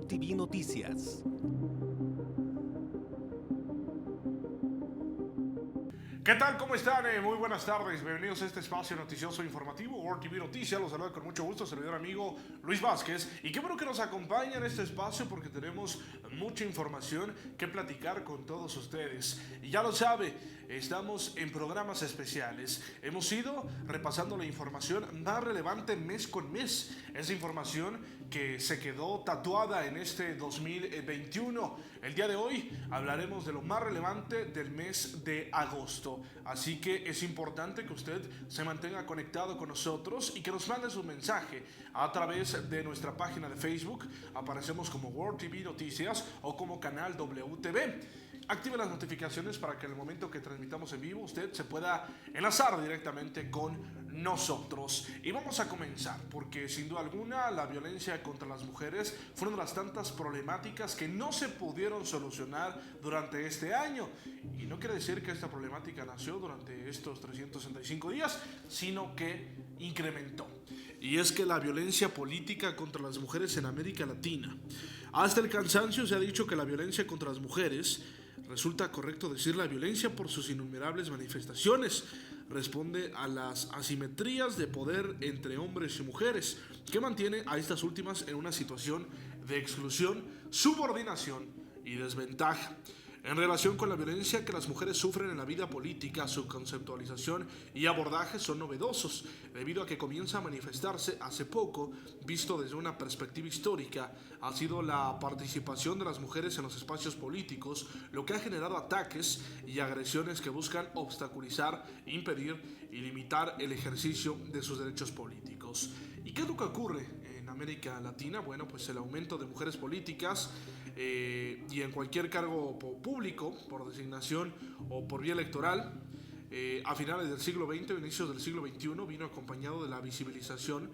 World TV Noticias. ¿Qué tal? ¿Cómo están? Muy buenas tardes. Bienvenidos a este espacio noticioso informativo World TV Noticias. Los saluda con mucho gusto servidor amigo Luis Vázquez. Y qué bueno que nos acompaña en este espacio porque tenemos mucha información que platicar con todos ustedes. Y ya lo sabe, estamos en programas especiales. Hemos ido repasando la información más relevante mes con mes. Esa información que se quedó tatuada en este 2021. El día de hoy hablaremos de lo más relevante del mes de agosto. Así que es importante que usted se mantenga conectado con nosotros y que nos mande su mensaje a través de nuestra página de Facebook. Aparecemos como World TV Noticias o como canal WTV. Active las notificaciones para que en el momento que transmitamos en vivo usted se pueda enlazar directamente con nosotros. Y vamos a comenzar porque sin duda alguna la violencia contra las mujeres fue una de las tantas problemáticas que no se pudieron solucionar durante este año. Y no quiere decir que esta problemática nació durante estos 365 días, sino que incrementó. Y es que la violencia política contra las mujeres en América Latina, hasta el cansancio se ha dicho que la violencia contra las mujeres, resulta correcto decir la violencia por sus innumerables manifestaciones, responde a las asimetrías de poder entre hombres y mujeres, que mantiene a estas últimas en una situación de exclusión, subordinación y desventaja. En relación con la violencia que las mujeres sufren en la vida política, su conceptualización y abordaje son novedosos, debido a que comienza a manifestarse hace poco, visto desde una perspectiva histórica, ha sido la participación de las mujeres en los espacios políticos, lo que ha generado ataques y agresiones que buscan obstaculizar, impedir y limitar el ejercicio de sus derechos políticos. ¿Y qué es lo que ocurre en América Latina? Bueno, pues el aumento de mujeres políticas y en cualquier cargo público, por designación o por vía electoral, a finales del siglo XX o inicios del siglo XXI, vino acompañado de la visibilización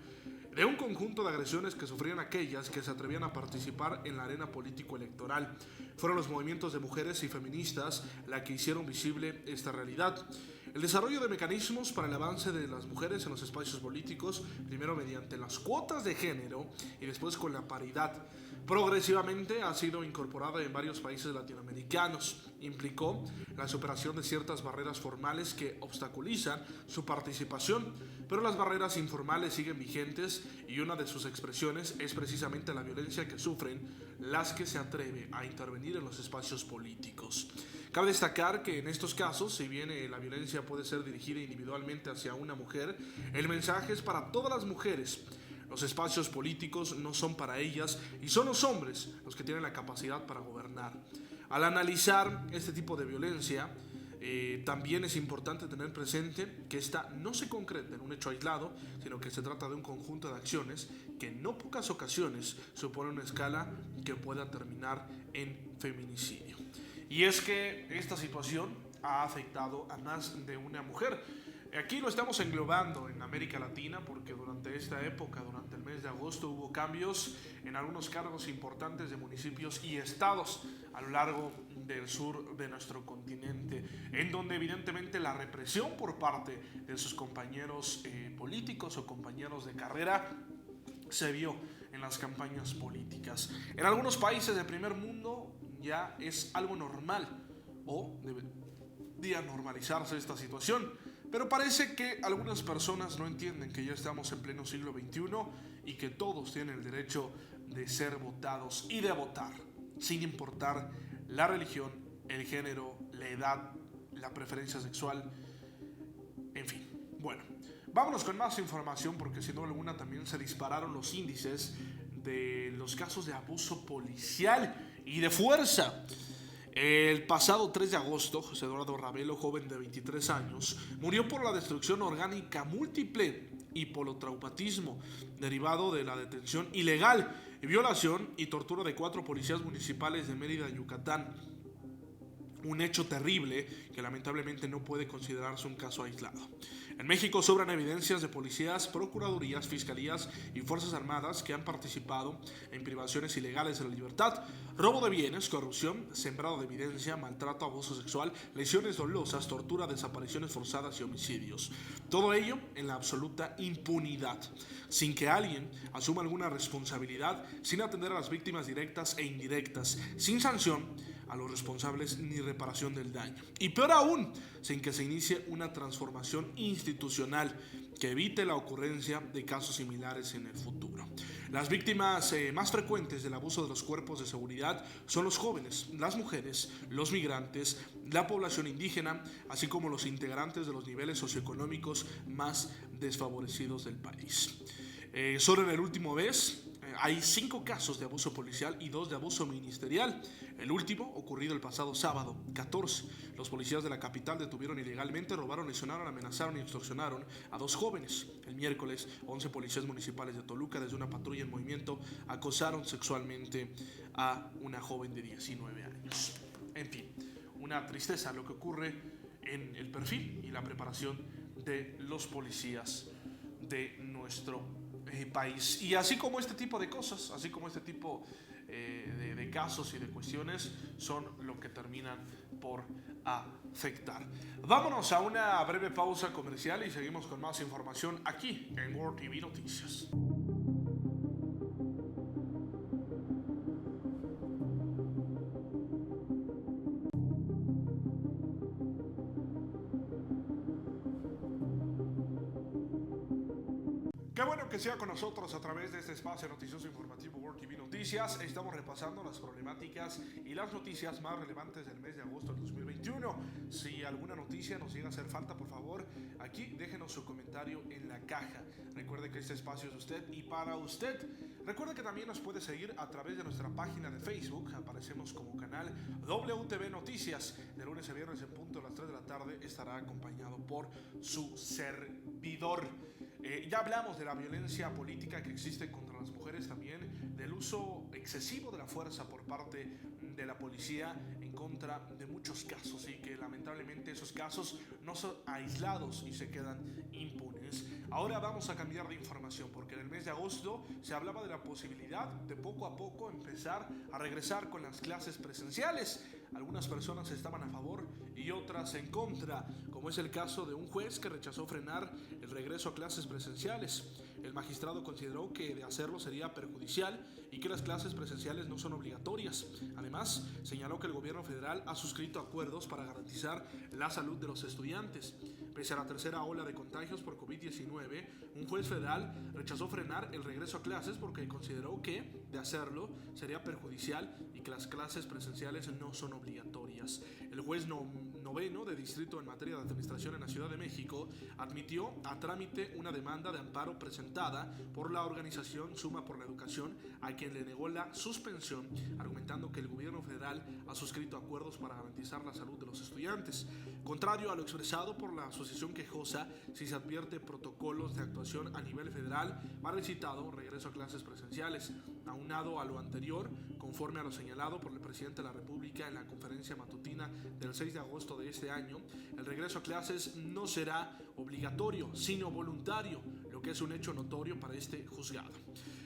de un conjunto de agresiones que sufrían aquellas que se atrevían a participar en la arena político-electoral. Fueron los movimientos de mujeres y feministas la que hicieron visible esta realidad. El desarrollo de mecanismos para el avance de las mujeres en los espacios políticos, primero mediante las cuotas de género y después con la paridad, progresivamente ha sido incorporada en varios países latinoamericanos. Implicó la superación de ciertas barreras formales que obstaculizan su participación, pero las barreras informales siguen vigentes y una de sus expresiones es precisamente la violencia que sufren las que se atreven a intervenir en los espacios políticos. Cabe destacar que en estos casos, si bien la violencia puede ser dirigida individualmente hacia una mujer, el mensaje es para todas las mujeres. Los espacios políticos no son para ellas y son los hombres los que tienen la capacidad para gobernar. Al analizar este tipo de violencia, también es importante tener presente que esta no se concreta en un hecho aislado, sino que se trata de un conjunto de acciones que en no pocas ocasiones suponen una escala que pueda terminar en feminicidio. Y es que esta situación ha afectado a más de una mujer. Aquí lo estamos englobando en América Latina porque durante esta época, durante el mes de agosto, hubo cambios en algunos cargos importantes de municipios y estados a lo largo del sur de nuestro continente, en donde evidentemente la represión por parte de sus compañeros políticos o compañeros de carrera se vio en las campañas políticas. En algunos países del primer mundo ya es algo normal o debería normalizarse esta situación. Pero parece que algunas personas no entienden que ya estamos en pleno siglo XXI y que todos tienen el derecho de ser votados y de votar, sin importar la religión, el género, la edad, la preferencia sexual, en fin. Bueno, vámonos con más información porque sin duda alguna también se dispararon los índices de los casos de abuso policial y de fuerza. El pasado 3 de agosto, José Eduardo Ravelo, joven de 23 años, murió por la destrucción orgánica múltiple y polotraumatismo derivado de la detención ilegal, violación y tortura de 4 policías municipales de Mérida, Yucatán. un hecho terrible que lamentablemente no puede considerarse un caso aislado. En México sobran evidencias de policías, procuradurías, fiscalías y fuerzas armadas que han participado en privaciones ilegales de la libertad, robo de bienes, corrupción, sembrado de evidencia, maltrato, abuso sexual, lesiones dolosas, tortura, desapariciones forzadas y homicidios. Todo ello en la absoluta impunidad, sin que alguien asuma alguna responsabilidad, sin atender a las víctimas directas e indirectas, sin sanción a los responsables ni reparación del daño. Y peor aún, sin que se inicie una transformación institucional que evite la ocurrencia de casos similares en el futuro. Las víctimas más frecuentes del abuso de los cuerpos de seguridad son los jóvenes, las mujeres, los migrantes, la población indígena, así como los integrantes de los niveles socioeconómicos más desfavorecidos del país. Solo en el último mes hay 5 casos de abuso policial y 2 de abuso ministerial. El último, ocurrido el pasado sábado, 14. Los policías de la capital detuvieron ilegalmente, robaron, lesionaron, amenazaron y extorsionaron a 2 jóvenes. El miércoles, 11 policías municipales de Toluca, desde una patrulla en movimiento, acosaron sexualmente a una joven de 19 años. En fin, una tristeza lo que ocurre en el perfil y la preparación de los policías de nuestro país. Y así como este tipo de cosas, así como este tipo de casos y de cuestiones son lo que terminan por afectar. Vámonos a una breve pausa comercial y seguimos con más información aquí en World TV Noticias. Qué bueno que sea con nosotros a través de este espacio noticioso informativo World TV Noticias. Estamos repasando las problemáticas y las noticias más relevantes del mes de agosto del 2021. Si alguna noticia nos llega a hacer falta, por favor, aquí déjenos su comentario en la caja. Recuerde que este espacio es de usted y para usted. Recuerde que también nos puede seguir a través de nuestra página de Facebook. Aparecemos como canal WTV Noticias. De lunes a viernes en punto a las 3 de la tarde estará acompañado por su servidor. Ya hablamos de la violencia política que existe contra las mujeres, también del uso excesivo de la fuerza por parte de la policía en contra de muchos casos y que lamentablemente esos casos no son aislados y se quedan impunes. Ahora vamos a cambiar de información porque en el mes de agosto se hablaba de la posibilidad de poco a poco empezar a regresar con las clases presenciales. Algunas personas estaban a favor y otras en contra, como es el caso de un juez que rechazó frenar el regreso a clases presenciales. El magistrado consideró que de hacerlo sería perjudicial y que las clases presenciales no son obligatorias. Además, señaló que el gobierno federal ha suscrito acuerdos para garantizar la salud de los estudiantes. Pese a la tercera ola de contagios por COVID-19, un juez federal rechazó frenar el regreso a clases porque consideró que, de hacerlo, sería perjudicial y que las clases presenciales no son obligatorias. El juez noveno de distrito en materia de administración en la Ciudad de México admitió a trámite una demanda de amparo presentada por la organización Suma por la Educación, a quien le negó la suspensión, argumentando que el gobierno federal ha suscrito acuerdos para garantizar la salud de los estudiantes. Contrario a lo expresado por la asociación quejosa, si se advierte protocolos de actuación a nivel federal para el citado regreso a clases presenciales. Aunado a lo anterior, conforme a lo señalado por el presidente de la República en la conferencia matutina del 6 de agosto de este año, el regreso a clases no será obligatorio, sino voluntario, lo que es un hecho notorio para este juzgado.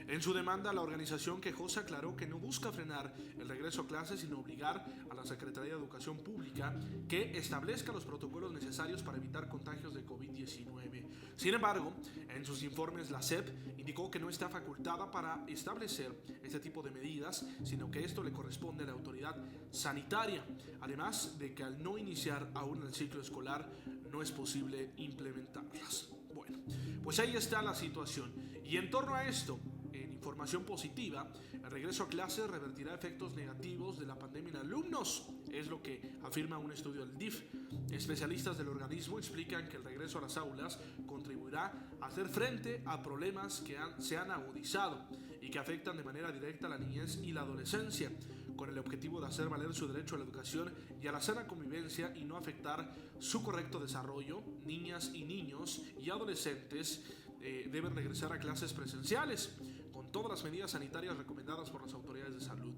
En su demanda, la organización quejosa aclaró que no busca frenar el regreso a clases, sino obligar a la Secretaría de Educación Pública que establezca los protocolos necesarios para evitar contagios de COVID-19. Sin embargo, en sus informes, la SEP indicó que no está facultada para establecer este tipo de medidas, sino que esto le corresponde a la autoridad sanitaria. Además de que al no iniciar aún el ciclo escolar, no es posible implementarlas. Bueno, pues ahí está la situación. Y en torno a esto, en información positiva, el regreso a clases revertirá efectos negativos de la pandemia en alumnos, es lo que afirma un estudio del DIF. Especialistas del organismo explican que el regreso a las aulas contribuirá a hacer frente a problemas que se han agudizado y que afectan de manera directa a la niñez y la adolescencia, con el objetivo de hacer valer su derecho a la educación y a la sana convivencia y no afectar su correcto desarrollo. Niñas y niños y adolescentes deben regresar a clases presenciales con todas las medidas sanitarias recomendadas por las autoridades de salud,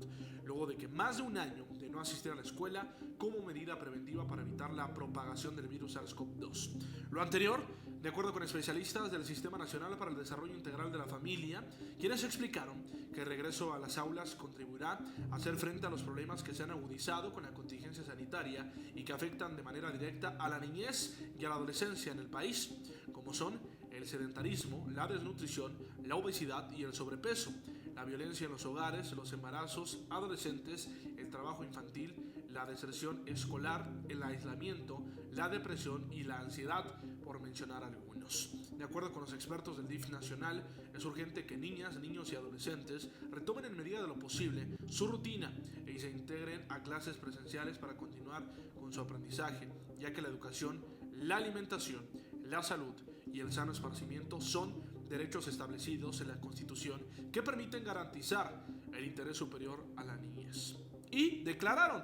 luego de que más de un año de no no asistir a la escuela como medida preventiva para evitar la propagación del virus SARS-CoV-2. Lo anterior, de acuerdo con especialistas del Sistema Nacional para el Desarrollo Integral de la Familia, quienes explicaron que el regreso a las aulas contribuirá a hacer frente a los problemas que se han agudizado con la contingencia sanitaria y que afectan de manera directa a la niñez y a la adolescencia en el país, como son el sedentarismo, la desnutrición, la obesidad y el sobrepeso, la violencia en los hogares, los embarazos adolescentes, el trabajo infantil, la deserción escolar, el aislamiento, la depresión y la ansiedad, por mencionar algunos. De acuerdo con los expertos del DIF nacional, es urgente que niñas, niños y adolescentes retomen en medida de lo posible su rutina y se integren a clases presenciales para continuar con su aprendizaje, ya que la educación, la alimentación, la salud y el sano esparcimiento son derechos establecidos en la Constitución que permiten garantizar el interés superior a la niñez. Y declararon,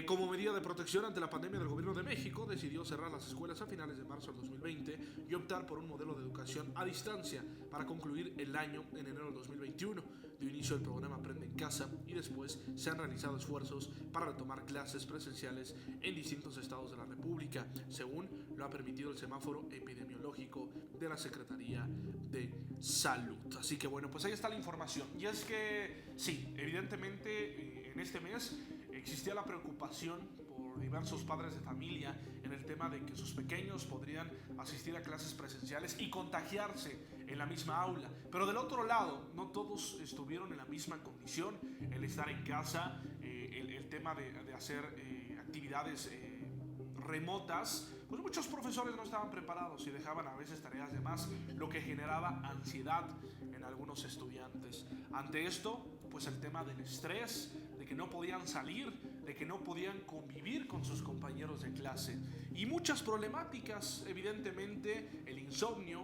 como medida de protección ante la pandemia, del Gobierno de México decidió cerrar las escuelas a finales de marzo del 2020 y optar por un modelo de educación a distancia para concluir el año en enero del 2021. Dio inicio el programa Aprende en Casa y después se han realizado esfuerzos para retomar clases presenciales en distintos estados de la República, según lo ha permitido el semáforo epidemiológico de la Secretaría de Salud. Así que bueno, pues ahí está la información. Y es que sí, evidentemente en este mes existía la preocupación por diversos padres de familia en el tema de que sus pequeños podrían asistir a clases presenciales y contagiarse en la misma aula. Pero del otro lado, no todos estuvieron en la misma condición, el estar en casa, el tema de hacer actividades remotas, pues muchos profesores no estaban preparados y dejaban a veces tareas de más, lo que generaba ansiedad en algunos estudiantes. Ante esto, pues el tema del estrés, de que no podían salir, de que no podían convivir con sus compañeros de clase y muchas problemáticas, evidentemente el insomnio,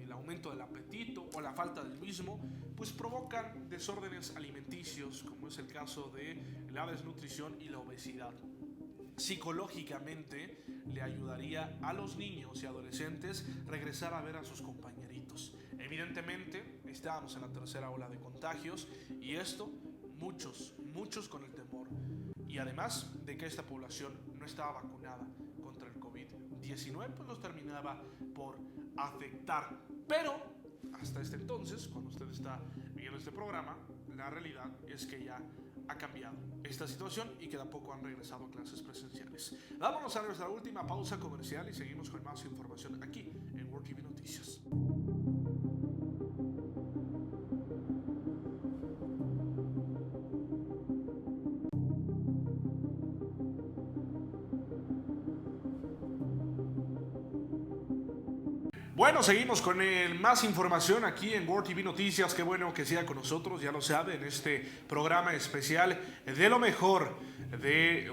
el aumento del apetito o la falta del mismo, pues provocan desórdenes alimenticios, como es el caso de la desnutrición y la obesidad. Psicológicamente le ayudaría a los niños y adolescentes regresar a ver a sus compañeritos. Evidentemente estábamos en la tercera ola de contagios y esto muchos con el temor, y además de que esta población no estaba vacunada contra el COVID-19, pues los terminaba por afectar. Pero hasta este entonces, cuando usted está viendo este programa, la realidad es que ya ha cambiado esta situación y que tampoco han regresado a clases presenciales. Vámonos a nuestra última pausa comercial y seguimos con más información aquí en World TV Noticias. Bueno, seguimos con más información aquí en World TV Noticias. Qué bueno que sea con nosotros, ya lo sabe, en este programa especial de lo mejor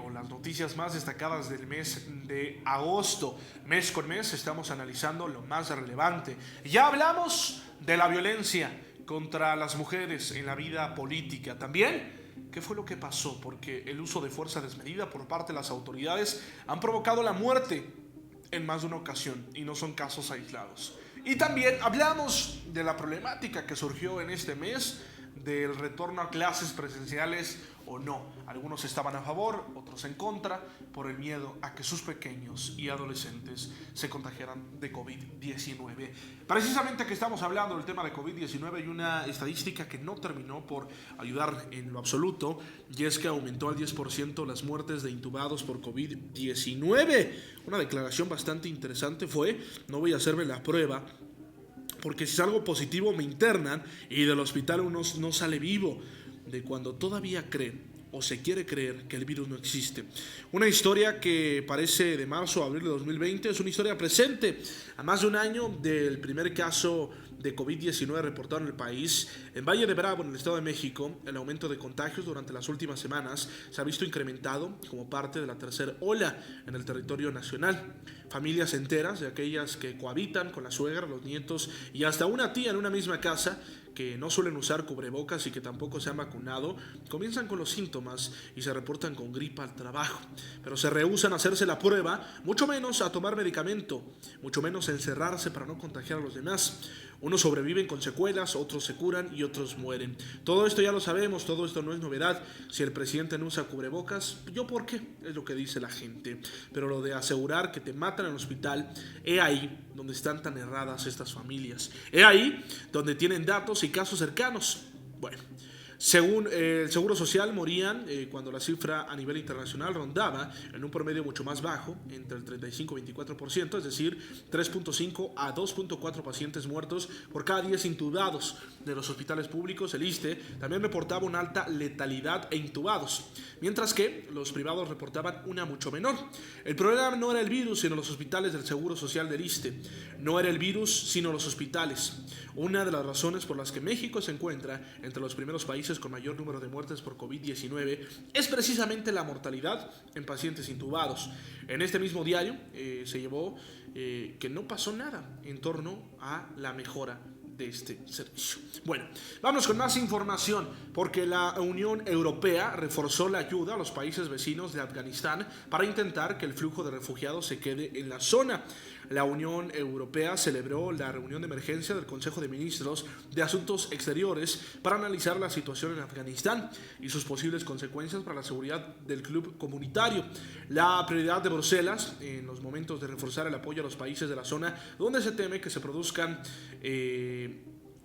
o las noticias más destacadas del mes de agosto. Mes con mes estamos analizando lo más relevante. Ya hablamos de la violencia contra las mujeres en la vida política. También, ¿qué fue lo que pasó? Porque el uso de fuerza desmedida por parte de las autoridades han provocado la muerte en más de una ocasión y no son casos aislados. Y también hablamos de la problemática que surgió en este mes del retorno a clases presenciales o no. Algunos estaban a favor, otros en contra, por el miedo a que sus pequeños y adolescentes se contagiaran de COVID-19. Precisamente que estamos hablando del tema de COVID-19, hay una estadística que no terminó por ayudar en lo absoluto, y es que aumentó al 10% las muertes de intubados por COVID-19. Una declaración bastante interesante fue: no voy a hacerme la prueba, porque si salgo positivo me internan y del hospital uno no sale vivo, de cuando todavía cree o se quiere creer que el virus no existe. Una historia que parece de marzo a abril de 2020, es una historia presente a más de un año del primer caso de COVID-19 reportado en el país. En Valle de Bravo, en el Estado de México, el aumento de contagios durante las últimas semanas se ha visto incrementado como parte de la tercera ola en el territorio nacional. Familias enteras, de aquellas que cohabitan con la suegra, los nietos y hasta una tía en una misma casa, que no suelen usar cubrebocas y que tampoco se han vacunado, comienzan con los síntomas y se reportan con gripa al trabajo, pero se rehúsan a hacerse la prueba, mucho menos a tomar medicamento, mucho menos a encerrarse para no contagiar a los demás. Unos sobreviven con secuelas, otros se curan y otros mueren. Todo esto ya lo sabemos, todo esto no es novedad. Si el presidente no usa cubrebocas, ¿yo por qué? Es lo que dice la gente. Pero lo de asegurar que te matan en el hospital, he ahí donde están tan erradas estas familias. He ahí donde tienen datos y casos cercanos. Bueno, según el Seguro Social, morían cuando la cifra a nivel internacional rondaba en un promedio mucho más bajo, entre el 35 y 24%, es decir, 3.5 a 2.4 pacientes muertos por cada 10 intubados. De los hospitales públicos, el ISSSTE también reportaba una alta letalidad e intubados, mientras que los privados reportaban una mucho menor. El problema no era el virus, sino los hospitales del Seguro Social del ISSSTE. No era el virus, sino los hospitales. Una de las razones por las que México se encuentra entre los primeros países con mayor número de muertes por COVID-19 es precisamente la mortalidad en pacientes intubados. En este mismo diario se llevó que no pasó nada en torno a la mejora de este servicio. Bueno, vamos con más información, porque la Unión Europea reforzó la ayuda a los países vecinos de Afganistán para intentar que el flujo de refugiados se quede en la zona. La Unión Europea celebró la reunión de emergencia del Consejo de Ministros de Asuntos Exteriores para analizar la situación en Afganistán y sus posibles consecuencias para la seguridad del club comunitario. La prioridad de Bruselas en los momentos de reforzar el apoyo a los países de la zona donde se teme que se produzcan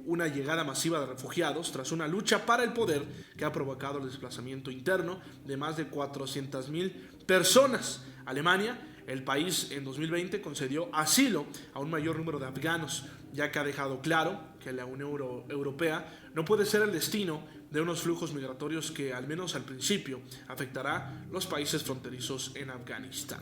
una llegada masiva de refugiados tras una lucha para el poder que ha provocado el desplazamiento interno de más de 400,000 personas. Alemania, el país en 2020 concedió asilo a un mayor número de afganos, ya que ha dejado claro que la Unión Europea no puede ser el destino de unos flujos migratorios que, al menos al principio, afectará los países fronterizos en Afganistán.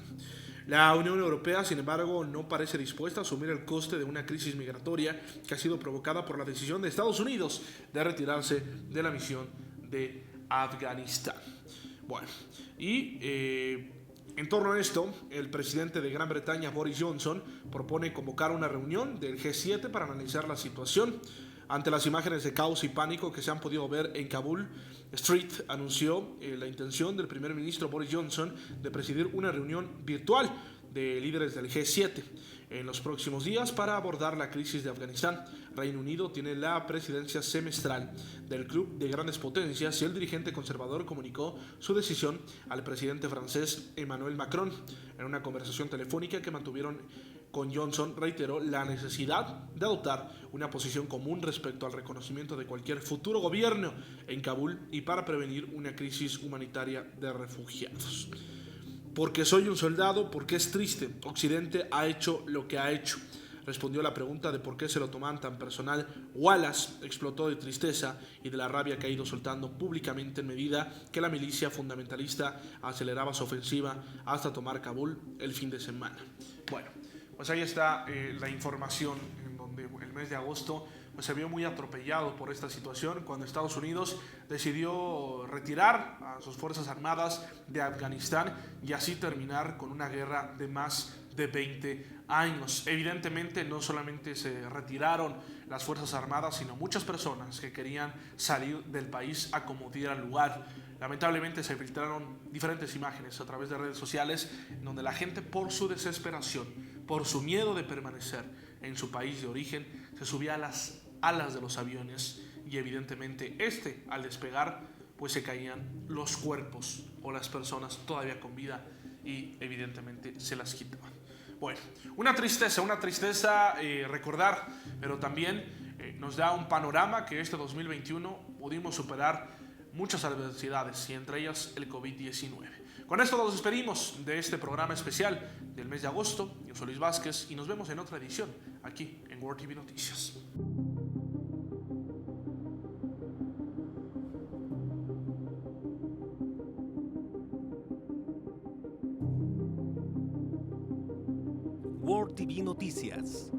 La Unión Europea, sin embargo, no parece dispuesta a asumir el coste de una crisis migratoria que ha sido provocada por la decisión de Estados Unidos de retirarse de la misión de Afganistán. Bueno, y en torno a esto, el presidente de Gran Bretaña, Boris Johnson, propone convocar una reunión del G7 para analizar la situación. Ante las imágenes de caos y pánico que se han podido ver en Kabul, Street anunció la intención del primer ministro Boris Johnson de presidir una reunión virtual de líderes del G7 en los próximos días para abordar la crisis de Afganistán. Reino Unido tiene la presidencia semestral del Club de Grandes Potencias y el dirigente conservador comunicó su decisión al presidente francés Emmanuel Macron. En una conversación telefónica que mantuvieron con Johnson, reiteró la necesidad de adoptar una posición común respecto al reconocimiento de cualquier futuro gobierno en Kabul y para prevenir una crisis humanitaria de refugiados. Porque soy un soldado, porque es triste. Occidente ha hecho lo que ha hecho. Respondió a la pregunta de por qué se lo tomaban tan personal. Wallace explotó de tristeza y de la rabia que ha ido soltando públicamente en medida que la milicia fundamentalista aceleraba su ofensiva hasta tomar Kabul el fin de semana. Bueno, pues ahí está la información en donde el mes de agosto pues se vio muy atropellado por esta situación cuando Estados Unidos decidió retirar a sus fuerzas armadas de Afganistán y así terminar con una guerra de más de 20 años. Evidentemente no solamente se retiraron las fuerzas armadas, sino muchas personas que querían salir del país a como diera lugar. Lamentablemente se filtraron diferentes imágenes a través de redes sociales en donde la gente, por su desesperación, por su miedo de permanecer en su país de origen, se subía a las alas de los aviones y evidentemente al despegar pues se caían los cuerpos o las personas todavía con vida y evidentemente se las quitaban. Bueno, una tristeza recordar, pero también nos da un panorama que este 2021 pudimos superar muchas adversidades y entre ellas el COVID-19. Con esto nos despedimos de este programa especial del mes de agosto. Yo soy Luis Vázquez y nos vemos en otra edición aquí en World TV Noticias. World TV Noticias.